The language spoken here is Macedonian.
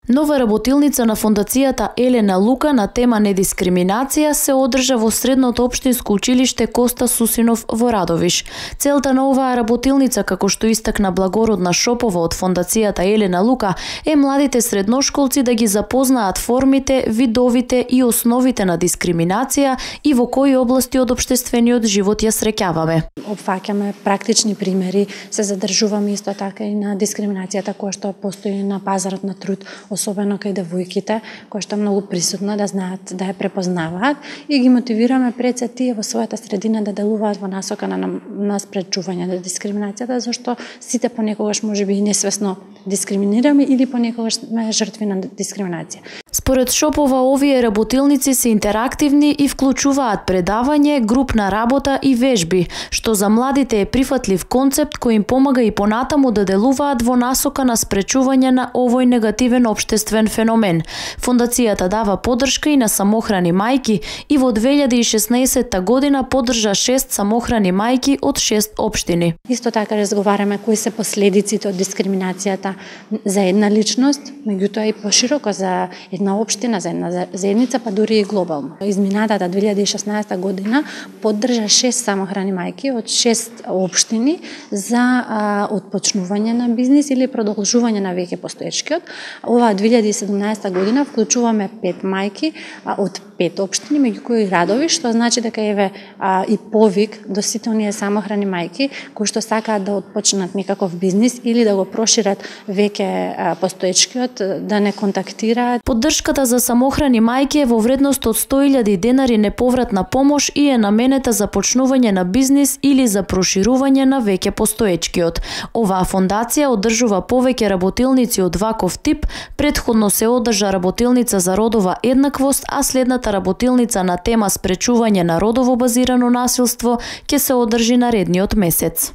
Нова работилница на фондацијата Елена Лука на тема недискриминација се одржа во Средното општинско училиште Коста Сусинов во Радовиш. Целта на оваа работилница, како што истакна Благородна Шопова од фондацијата Елена Лука, е младите средношколци да ги запознаат формите, видовите и основите на дискриминација и во кои области од општествениот живот ја среќаваме. Опфаќаме практични примери, се задржуваме исто така и на дискриминацијата која што постои на пазарот на труд, особено кај девојките, која што е многу присутна, да знаат, да ја препознаваат и ги мотивираме пред се тие во својата средина да делуваат во насока на спречување на дискриминацијата, зашто сите понекогаш можеби и несвесно дискриминираме или понекогаш сме жртви на дискриминација. Според Шопова, овие работилници се интерактивни и вклучуваат предавање, групна работа и вежби, што за младите е прифатлив концепт кој им помага и понатаму да делуваат во насока на спречување на овој негативен општествен феномен. Фондацијата дава поддршка и на самохрани мајки и во 2016 година поддржа 6 самохрани мајки од 6 општини. Исто така разговараме кои се последиците од дискриминацијата за една личност, меѓутоа и пошироко за една општина, за една заедница, па дури и глобално. Изминатата 2016 година поддржа 6 самохрани мајки од 6 општини за отпочнување на бизнис или продолжување на веќе постоечкиот. Ова 2017 година вклучуваме 5 мајки од 5 општини, меѓу кои Радовиш, што значи дека еве и повик до сите оние самохрани мајки кои што сакаат да отпочнат некаков бизнис или да го прошират веќе постоечкиот, да не контактираат. Поддршката за самохрани мајки е во вредност од 100.000 денари неповратна помош и е наменета за почнување на бизнис или за проширување на веќе постоечкиот. Оваа фондација одржува повеќе работилници од ваков тип. Претходно се одржа работилница за родова еднаквост, а следната работилница на тема спречување на родово базирано насилство ќе се одржи наредниот месец.